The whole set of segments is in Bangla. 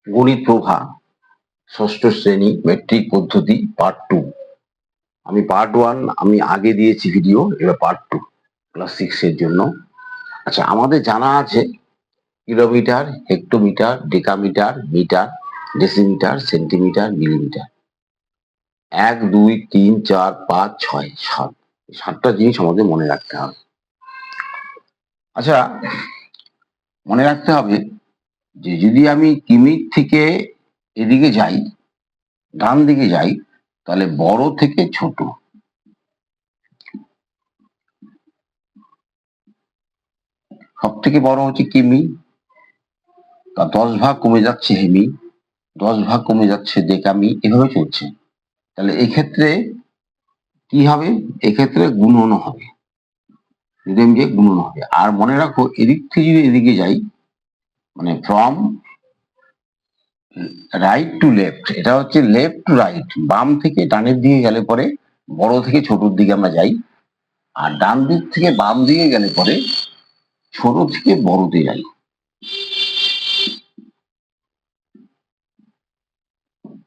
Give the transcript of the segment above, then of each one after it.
গণিত প্রভা ষষ্ঠ শ্রেণী মেট্রিক পদ্ধতি পার্ট 2। আমি পার্ট 1 আমি আগে দিয়েছি ভিডিও, এবার পার্ট 2 ক্লাস 6 এর জন্য। আচ্ছা, আমাদের জানা আছে kilometre, hectometre, decametre, metre, decimetre, centimetre, millimetre. 1 2 3 4 5 6 7 7টা জিনিস আমাদের মনে রাখতে হবে। আচ্ছা, মনে রাখতে হবে যে যদি আমি কিমি থেকে এদিকে যাই, ডান দিকে যাই, তাহলে বড় থেকে ছোট। সব থেকে বড় হচ্ছে কিমি, তার 10 ভাগ কমে যাচ্ছে হেমি, 10 ভাগ কমে যাচ্ছে ডেকামি, এভাবে চলছে। তাহলে এক্ষেত্রে কি হবে? এক্ষেত্রে গুণন হবে, যদি আমি যে গুণন হবে। আর মনে রাখো, এদিক থেকে যদি এদিকে যাই, মানে ফ্রম রাইট টু লেফট, এটা হচ্ছে লেফট টু রাইট, বাম থেকে ডানের দিকে গেলে পরে বড় থেকে ছোটর দিকে আমরা যাই, আর ডান দিক থেকে বাম দিকে গেলে পরে ছোট থেকে বড়তে যাই।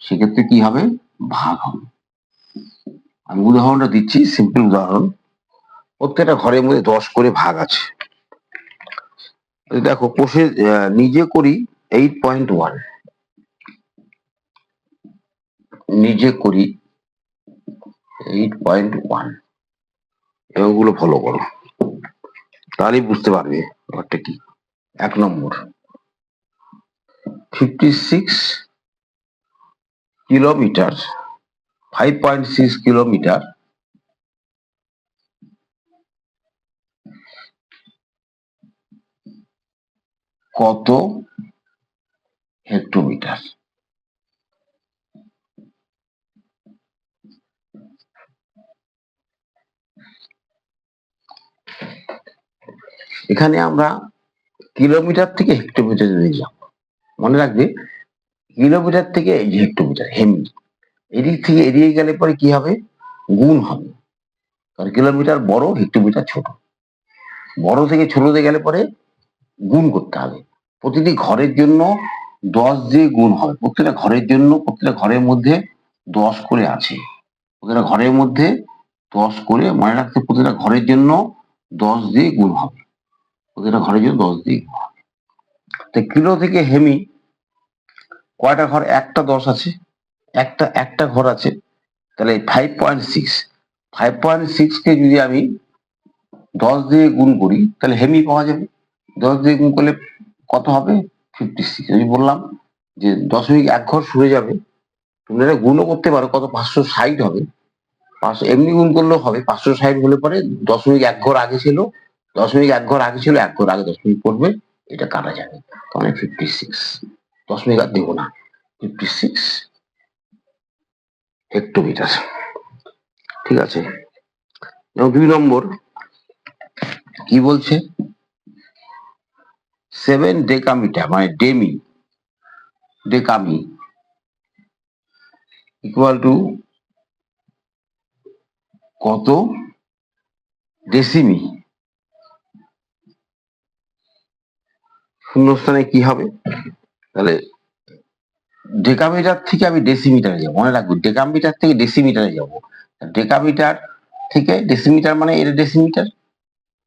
সেক্ষেত্রে কি হবে? ভাগ হবে। আমি উদাহরণটা দিচ্ছি, সিম্পল উদাহরণ। প্রত্যেকটা ঘরের মধ্যে 10 করে ভাগ আছে। দেখো, কোষে নিজে করি 8.1, নিজে করি 8.1, এগুলো ফলো করো, তাহলেই বুঝতে পারবে ব্যাপারটা কি। 1 নম্বর, 56 কিলোমিটার, 5.6 কিলোমিটার কত হেক্টোমিটার? এখানে আমরা কিলোমিটার থেকে হেক্টোমিটার নিয়ে যাব। মনে রাখবে, কিলোমিটার থেকে এই যে হেক্টোমিটার, হেমি, এদিক থেকে এড়িয়ে গেলে পরে কি হবে? গুণ হবে। কারণ কিলোমিটার বড়, হেক্টোমিটার ছোট। বড় থেকে ছোটতে গেলে পরে গুণ করতে হবে। প্রতিটি ঘরের জন্য 10 দিয়ে গুণ হবে। প্রত্যেকটা ঘরের জন্য, প্রত্যেকটা ঘরের মধ্যে 10 করে আছে। প্রত্যেকটা ঘরের মধ্যে 10 করে, মনে রাখতে, প্রতিটা ঘরের জন্য 10 দিয়ে গুণ হবে। প্রতিটা ঘরের জন্য 10 দিয়ে গুণ হবে। তো কিলো থেকে হেমি কয়টা ঘর? একটা 10 আছে, একটা ঘর আছে। তাহলে 5.6, 5.6 কে যদি আমি 10 দিয়ে গুণ করি, তাহলে হেমি পাওয়া যাবে। 10 দিয়ে গুণ করলে কত হবে? 56। আমি বললাম যে 0.1 ঘর সরে যাবে, তুমি এটা গুণও করতে পারো, কত? 560 হবে। 500 এমনি গুণ করলেও হবে। 560 হলে পরে 0.1 ঘর আগে ছিল, 0.1 ঘর আগে ছিল, 1 ঘর আগে 0 পড়বে, এটা কাটা যাবে। তাহলে 56, 0 আর দেবো না, 56 হেক্টোমিটার। ঠিক আছে। 2 নম্বর কি বলছে? 7 ডেকামিটার, মানে ডেকামি ইকুয়াল টু কত ডেসিমি? শূন্যস্থানে কি হবে? তাহলে ডেকামিটার থেকে আমি ডেসিমিটারে যাবো। মনে রাখবো, ডেকামিটার থেকে ডেসিমিটারে যাবো। ডেকামিটার থেকে ডেসিমিটার মানে এটা ডেসিমিটার।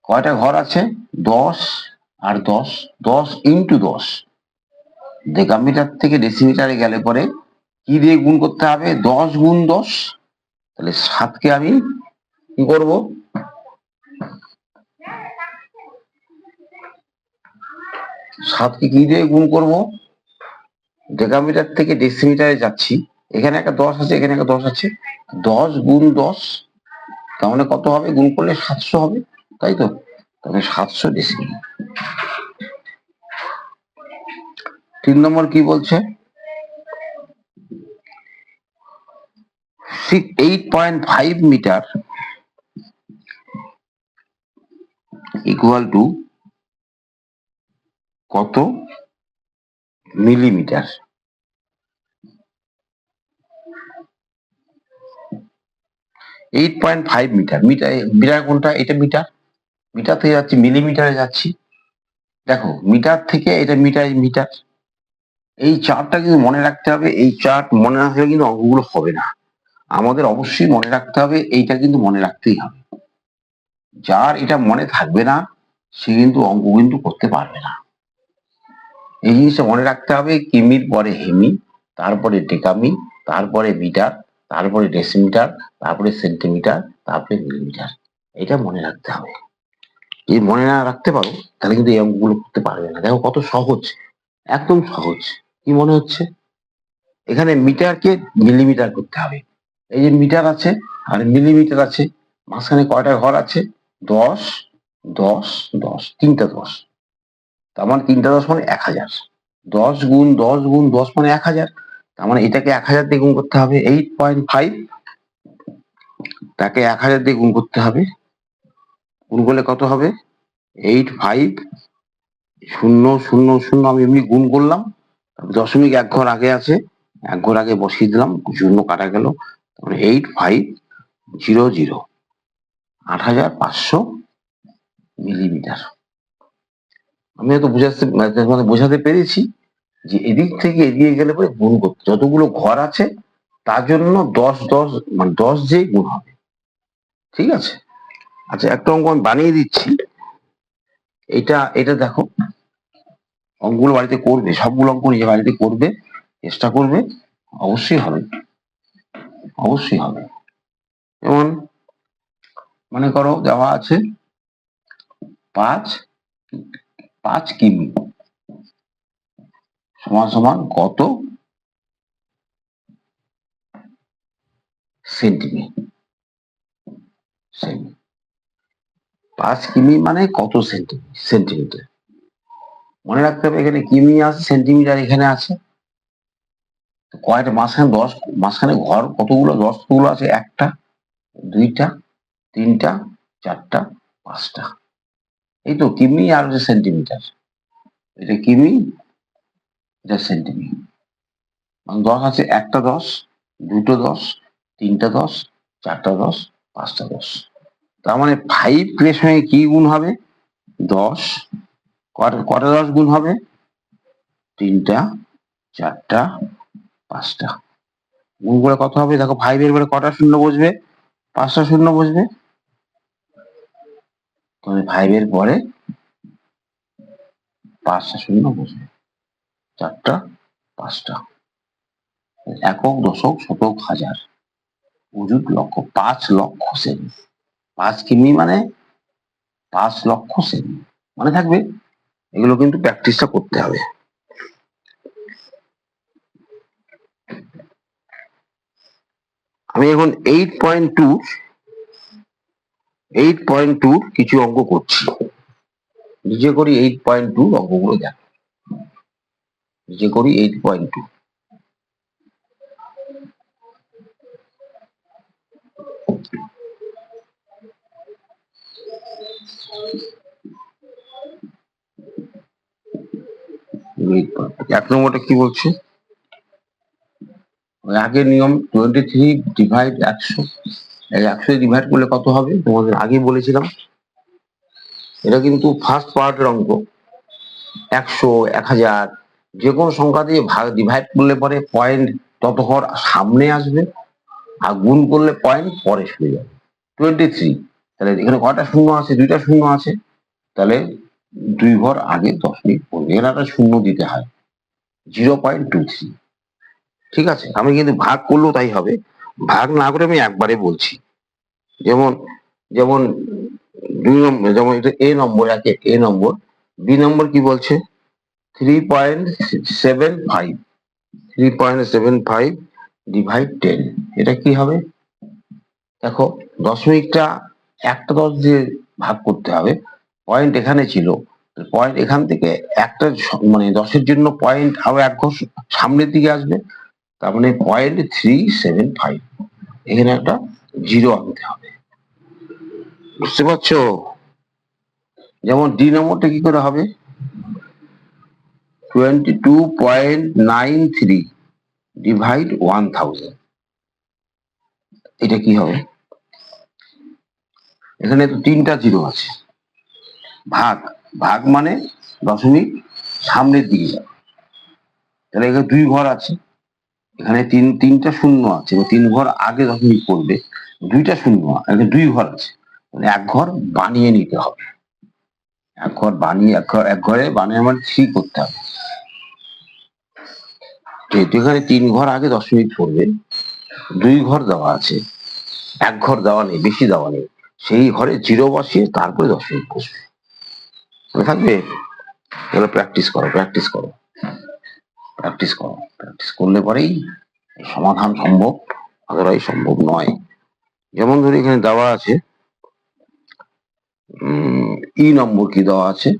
কয়টা ঘর আছে? 10 আর 10, 10 ইন্টু 10। ডেকামিটার থেকে ডেসিমিটারে গেলে পরে কি দিয়ে গুণ করতে হবে? 10 গুণ 10। তাহলে 7কে আমি কি করবো? 7কে কি দিয়ে গুণ করব? ডেকামিটার থেকে ডেসিমিটারে যাচ্ছি, এখানে একটা 10 আছে, এখানে একটা 10 আছে, 10 গুণ 10, তার মানে কত হবে? গুণ করলে 700 হবে, তাই তো? তাহলে 700 ডেসিমিটার। 3 নম্বর কি বলছে? 8.5 মিটার ইকুয়াল টু কত millimetre? Eight point five metre. Metre কোনটা? এটা মিটার। মিটার থেকে যাচ্ছি মিলিমিটারে যাচ্ছি। দেখো, মিটার থেকে এটা মিটার, এই চার্টটা কিন্তু মনে রাখতে হবে, এই চার্ট মনে না রাখলে কিন্তু অঙ্কগুলো হবে না। আমাদের অবশ্যই মনে রাখতে হবে, এইটা কিন্তু মনে রাখতেই হবে। যার এটা মনে থাকবে না সে কিন্তু অঙ্ক কিন্তু করতে পারবে না। এই জিনিসটা মনে রাখতে হবে, কিমির পরে হেমি, তারপরে ডেকামি, তারপরে মিটার, তারপরে ডেসিমিটার, তারপরে সেন্টিমিটার, তারপরে মিলিমিটার। এটা মনে রাখতে হবে। যদি মনে না রাখতে পারো তাহলে কিন্তু এই অঙ্কগুলো করতে পারবে না। দেখো কত সহজ, একদম সহজ। কি মনে হচ্ছে? এখানে মিটারকে মিলিমিটার করতে হবে। এই যে মিটার আছে আর মিলিমিটার আছে, মাঝখানে কয়টা ঘর আছে? 10, 10, 10, তিনটা 10। তার মানে তিনটা 10 মানে 1000। 10 গুণ 10 গুণ 10 মানে 1000। তার মানে এটাকে 1000 দিয়ে গুণ করতে হবে, 8.5। তাকে 1000 দিয়ে গুণ করতে হবে। গুণ করলে কত হবে? 850000। আমি এমনি গুণ করলাম, দশমিক এক ঘর আগে আছে, এক ঘর আগে বসিয়ে দিলাম, শূন্য কাটা গেল। 8500, 8500 মিলিমিটার। আমি হয়তো বোঝাতে পেরেছি যে এদিক থেকে এগিয়ে গেলে পরে গুণ করতে, যতগুলো ঘর আছে তার জন্য 10 10 মানে 10 দিয়ে গুণ হবে। ঠিক আছে? আচ্ছা, একটা অঙ্ক আমি বানিয়ে দিচ্ছি। এটা এটা দেখো, অঙ্কগুলো বাড়িতে করবে, সবগুলো অঙ্ক নিজে বাড়িতে করবে, চেষ্টা করবে, অবশ্যই হবে, অবশ্যই হবে। যেমন মনে করো দেওয়া আছে 5 কিমি সমান সমান কত সেন্টিমিটার। 5 কিমি মানে কত সেন্টিমিটার। মনে রাখতে হবে এখানে কিমি আছে, সেন্টিমিটার এখানে আছে। কয়টা মাঝখানে 10, মাঝখানে ঘর কতগুলো? 10 গুলো আছে, একটা, দুইটা, তিনটা, চারটা, পাঁচটা। এই তো কিমি আর হচ্ছে সেন্টিমিটার। এটা কিমি, এটা সেন্টিমিটার। মানে 10 আছে, একটা 10, দুটো 10, তিনটা 10, চারটা 10, পাঁচটা 10। তার মানে 5 এর সঙ্গে কি গুণ হবে? 10। কটা 10 গুণ হবে? তিনটা, চারটা, পাঁচটা। গুণ করে কত হবে? দেখো 5 এর পরে কটা শূন্য বসবে? 5টা শূন্য বসবে। তাহলে 5 এর পরে 5টা শূন্য বসবে, চারটা, পাঁচটা। একক, দশক, শতক, হাজার, অযুত, লক্ষ, 5 লক্ষ সেমি। 5 কিমি মানে 5 লক্ষ সেমি। মনে থাকবে? এগুলো কিন্তু প্র্যাকটিসটা করতে হবে। আমি এখন 8.2 কিছু অঙ্ক করছি। নিজে করি 8.2 অঙ্কগুলো দেখ, নিজে করি 8.2। এক নম্বরটা কি বলছে? আগের নিয়ম 23 ডিভাইড 100। 100 ডিভাইড করলে কত হবে? তোমাদের আগে বলেছিলাম। এটা কিন্তু ফার্স্ট পার্টের অঙ্ক। 100, 1000 যে কোনো সংখ্যা দিয়ে ডিভাইড করলে পরে পয়েন্ট তত ঘর সামনে আসবে, আর গুণ করলে পয়েন্ট পরে সরে যাবে। 23, তাহলে এখানে কয়টা শূন্য আছে? দুইটা শূন্য আছে, তাহলে 2 ঘর আগে দশমিক পড়বে। এখানে একটা শূন্য দিতে হয়, 0.23। ঠিক আছে? আমি কিন্তু ভাগ করলেও তাই হবে, ভাগ না করে আমি একবারে বলছি। যেমন যেমন 2 নম্বর, যেমন এটা এ নম্বর, এ নম্বর। বি নম্বর কি বলছে? 3.75, 3.75 ডিভাইড 10। এটা কি হবে? দেখো, দশমিকটা একটা 10 দিয়ে ভাগ করতে হবে। পয়েন্ট এখানে ছিল, পয়েন্ট এখান থেকে একটা মানে 10-এর জন্য পয়েন্ট আরো এক ঘর সামনের দিকে আসবে। তার মানে 0.375। এখানে একটা জিরো আনতে হবে। বুঝতে পারছো? যেমন ডি নম্বরটা কি করে হবে? 22.93 ডিভাইড 1000। এটা কি হবে? এখানে তো তিনটা জিরো আছে। ভাগ, ভাগ মানে দশমিক সামনের দিকে যাবে। তাহলে এখানে 2 ঘর আছে, এখানে তিনটা শূন্য আছে, 3 ঘর আগে দশমিক পড়বে, 2টা শূন্য, এখানে 2 ঘর আছে, মানে 1 ঘর বানিয়ে নিতে হবে। 1 ঘর বানিয়ে এক ঘরে বানিয়ে আমার 3 করতে হবে। যেহেতু এখানে 3 ঘর আগে দশমিক পড়বে, 2 ঘর দেওয়া আছে, 1 ঘর দেওয়া নেই, বেশি দেওয়া নেই, সেই ঘরে 0 বসিয়ে তারপরে দশমিক বসবে। মনে থাকবে? এগুলো প্র্যাকটিস করো, প্র্যাকটিস করো, প্র্যাকটিস করো। প্র্যাকটিস করলে পরেই সমাধান সম্ভব, আদরাই সম্ভব নয়। যেমন ধরি এখানে দেওয়া আছে নম্বর কি দেওয়া আছে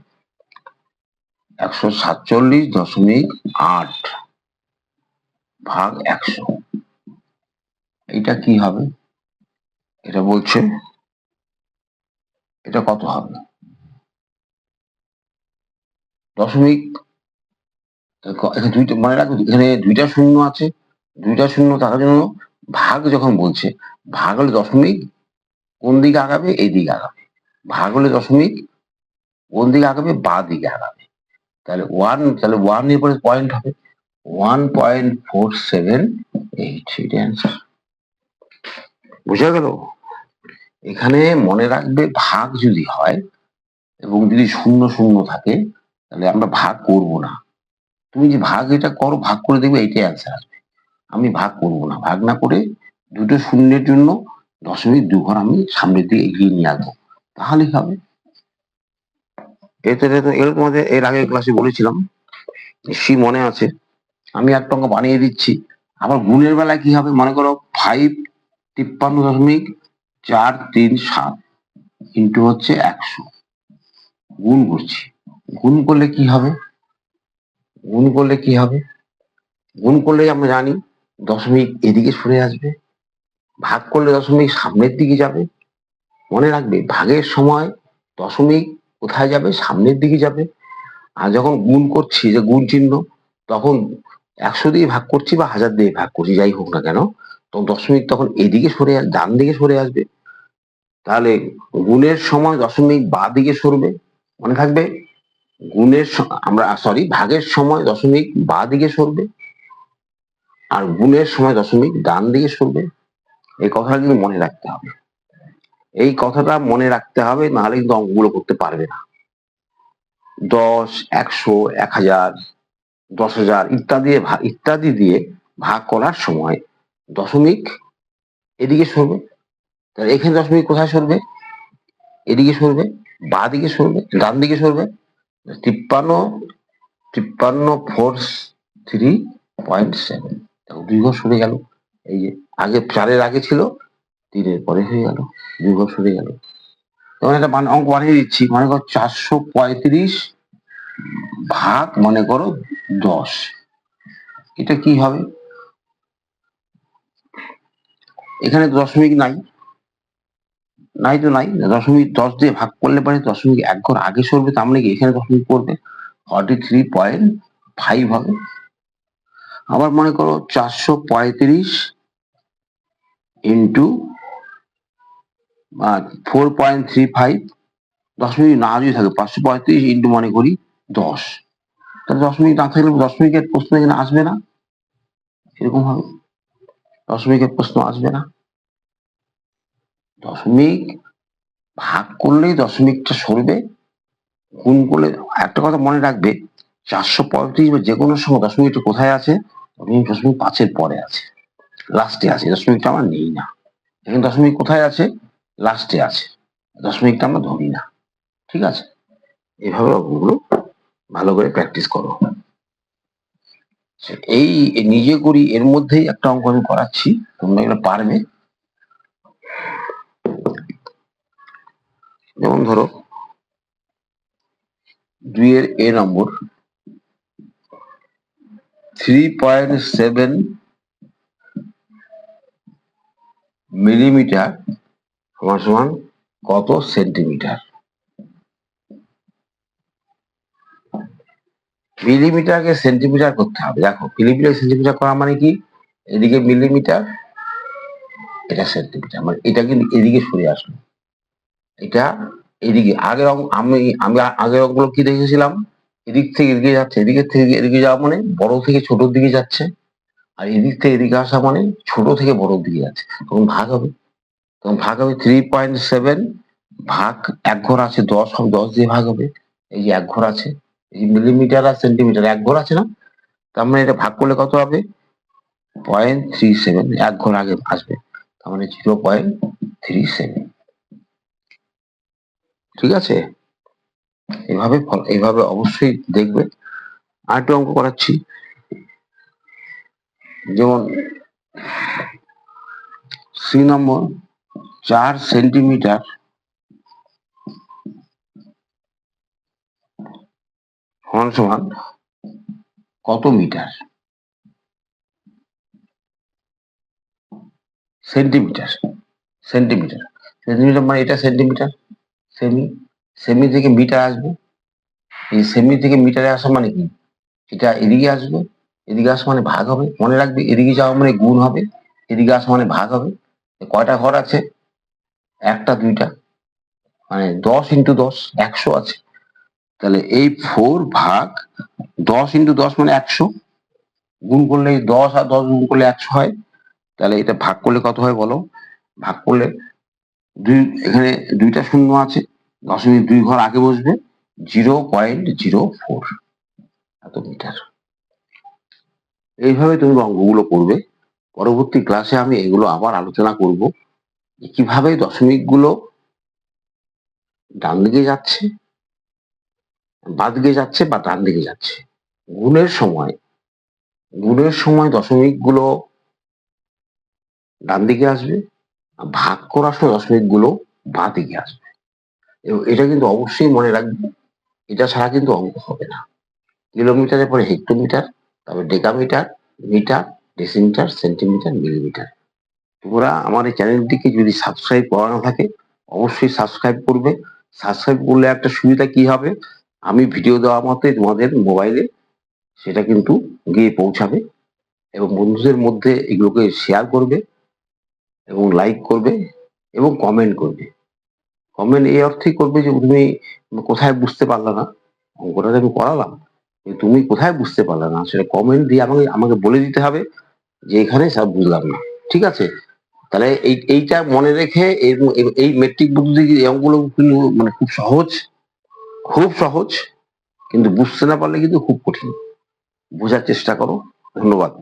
147.8 ভাগ 100। এটা কি হবে? এটা বলছে এটা কত হবে? দশমিক, এখানে দুইটা মনে রাখবে, এখানে 2টা শূন্য আছে, 2টা শূন্য থাকার জন্য ভাগ যখন বলছে, ভাগ হলে দশমিক কোন দিকে আগাবে? এই দিকে আগাবে। ভাগ হলে দশমিক কোন দিকে আগাবে? বা দিকে আগাবে। তাহলে 1 এর পরে পয়েন্ট হবে 1.478। এটা অ্যান্সার। বুঝা গেল? এখানে মনে রাখবে, ভাগ যদি হয় এবং যদি শূন্য শূন্য থাকে তাহলে আমরা ভাগ করব না। তুমি যে ভাগ এটা করো, ভাগ করে দেখবে এইটাই অ্যান্সার আসবে। আমি ভাগ করব না, ভাগ না করে 2টো শূন্যের জন্য দশমিক 2 ঘর আমি সামনের দিকে এগিয়ে নিয়ে আসবো, তাহলেই হবে। এর তোমাদের এর আগের ক্লাসে বলেছিলাম, নিশ্চয়ই মনে আছে। আমি একটা অঙ্ক বানিয়ে দিচ্ছি। আবার গুণের বেলায় কি হবে? মনে করো 553.437 ইন্টু হচ্ছে 100, গুণ করছি। গুণ করলে কি হবে? গুণ করলে কি হবে? গুণ করলে আমরা জানি দশমিক এদিকে সরে আসবে, ভাগ করলে দশমিক সামনের দিকে যাবে। মনে রাখবে, ভাগের সময় দশমিক কোথায় যাবে? সামনের দিকে যাবে। আর যখন গুণ করছি, যে গুণ চিহ্ন, তখন 100 দিয়ে ভাগ করছি বা 1000 দিয়ে ভাগ করছি, যাই হোক না কেন, তখন দশমিক তখন এদিকে সরে ডান দিকে সরে আসবে। তাহলে গুণের সময় দশমিক বা দিকে সরবে। মনে থাকবে, ভাগের সময় দশমিক বা দিকে সরবে, আর গুণের সময় দশমিক ডান দিকে সরবে। এই কথাটা কিন্তু মনে রাখতে হবে। এই কথাটা মনে রাখতে হবে, নাহলে কিন্তু অঙ্কগুলো করতে পারবে না। 10, 100, 1000, 10,000 ইত্যাদি দিয়ে ভাগ করার সময় দশমিক এদিকে সরবে। তাহলে এখানে দশমিক কোথায় সরবে? এদিকে সরবে, বা দিকে সরবে, ডান দিকে সরবে। 53.437, 2 ঘর সরে গেল। এই যে আগে 4-এর আগে ছিল, 3-এর পরে হয়ে গেল, 2 ঘর সরে গেল। তখন একটা অঙ্ক বানিয়ে দিচ্ছি। মনে করো 435 ভাগ মনে করো 10। এটা কি হবে? এখানে দশমিক নাই, নাই তো নাই। দশমিক 10 দিয়ে ভাগ করলে পরে দশমিক 1 ঘর আগে সরবে, তার মানে কি এখানে দশমিক পড়বে, 43.5 হবে। আবার মনে করো 435 ইন্টু 4.35, দশমিক না যদি থাকে 535 ইন্টু মনে করি 10, তাহলে দশমিক না থাকলে দশমিকের প্রশ্ন এখানে আসবে না, এরকম হবে। দশমিকের প্রশ্ন আসবে না। দশমিক ভাগ করলেই দশমিকটা সরবে, গুণ করলে। একটা কথা মনে রাখবে, 435 বা যে কোনো সময় দশমিকটা কোথায় আছে? দশমিক 5-এর পরে আছে, লাস্টে আছে। দশমিকটা আমরা নেই না। এখানে দশমিক কোথায় আছে? লাস্টে আছে, দশমিকটা আমরা ধরি না। ঠিক আছে? এভাবে অঙ্কগুলো ভালো করে প্র্যাকটিস করো। এই নিজে করি এর মধ্যেই একটা অঙ্ক আমি করাচ্ছি, তোমরা এগুলো পারবে। যেমন ধরো 2-এর এ নম্বর 3.7 মিলিমিটার সমান সমান কত সেন্টিমিটার? মিলিমিটারকে সেন্টিমিটার করতে হবে। দেখো, মিলিমিটার সেন্টিমিটার করা মানে কি? এদিকে মিলিমিটার, এটা সেন্টিমিটার, মানে এটা কিন্তু এদিকে সরে আসলো, এটা এদিকে। আগের আমি আগের অঙ্কগুলো কি দেখেছিলাম? এদিক থেকে এদিকে যাচ্ছে, এদিকের থেকে এদিকে যাওয়া মানে বড় থেকে ছোটর দিকে যাচ্ছে, আর এদিক থেকে এদিকে আসা মানে ছোট থেকে বড়র দিকে যাচ্ছে। তখন ভাগ হবে, 3.7 ভাগ এক ঘর আছে 10 হবে, 10 দিয়ে ভাগ হবে। এই যে এক ঘর আছে, এই মিলিমিটার আর সেন্টিমিটার এক ঘর আছে না, তার মানে এটা ভাগ করলে কত হবে? 0.37, এক ঘর আগে আসবে, তার মানে 0.37। ঠিক আছে, এইভাবে অবশ্যই দেখবে। আর একটু অঙ্ক করাচ্ছি, যেমন 3 নম্বর, 4 সেন্টিমিটার সমান সমান কত মিটার? সেন্টিমিটার, সেন্টিমিটার, সেন্টিমিটার মানে এটা সেন্টিমিটার, সেমি, সেমি থেকে মিটার আসবে, এই সেমি থেকে মিটারে আসা মানে কি, এটা এদিকে আসবে, এদিকে আসা মানে ভাগ হবে, মনে রাখবে এদিকে যাওয়া মানে গুণ হবে, এদিকে আসা মানে ভাগ হবে। কয়টা ঘর আছে? একটা দুইটা, মানে 10 × 10 100 আছে। তাহলে এই 4 ভাগ 10 × 10 মানে 100, গুণ করলে 10 আর 10 গুণ করলে 100 হয়। তাহলে এটা ভাগ করলে কত হয় বলো? ভাগ করলে এখানে দুইটা শূন্য আছে, 0.2 ঘর আগে বসবে, 0.04 এত মিটার। এইভাবে তুমি অঙ্কগুলো করবে। পরবর্তী ক্লাসে আমি এগুলো আবার আলোচনা করব, কিভাবে দশমিক গুলো ডান দিকে যাচ্ছে, বাঁ দিকে যাচ্ছে বা ডান দিকে যাচ্ছে। গুণের সময় দশমিক গুলো ডান দিকে আসবে, ভাগ করার সময় দশমিক গুলো বাঁ দিকে আসবে। এবং এটা কিন্তু অবশ্যই মনে রাখবে, এটা ছাড়া কিন্তু অঙ্ক হবে না। কিলোমিটারের পরে হেক্টোমিটার, তারপর decametre, metre, decimetre, centimetre, millimetre. তোমরা আমার এই চ্যানেলটিকে যদি সাবস্ক্রাইব করা না থাকে, অবশ্যই সাবস্ক্রাইব করবে। সাবস্ক্রাইব করলে একটা সুবিধা কি হবে, আমি ভিডিও দেওয়া মতে তোমাদের মোবাইলে সেটা কিন্তু গিয়ে পৌঁছাবে, এবং বন্ধুদের মধ্যে এগুলোকে শেয়ার করবে, এবং লাইক করবে, এবং কমেন্ট করবে। কমেন্ট এই অর্থেই করবে যে তুমি কোথায় বুঝতে পারলে না, অঙ্কটা আমি করালাম, তুমি কোথায় বুঝতে পারলে না সেটা কমেন্ট দিয়ে আমাকে আমাকে বলে দিতে হবে যে এখানে সব বুঝলাম না। ঠিক আছে, তাহলে এইটা মনে রেখে এই মেট্রিক পদ্ধতি এই অঙ্কগুলো কিন্তু মানে খুব সহজ, খুব সহজ, কিন্তু বুঝতে না পারলে কিন্তু খুব কঠিন। বোঝার চেষ্টা করো। ধন্যবাদ।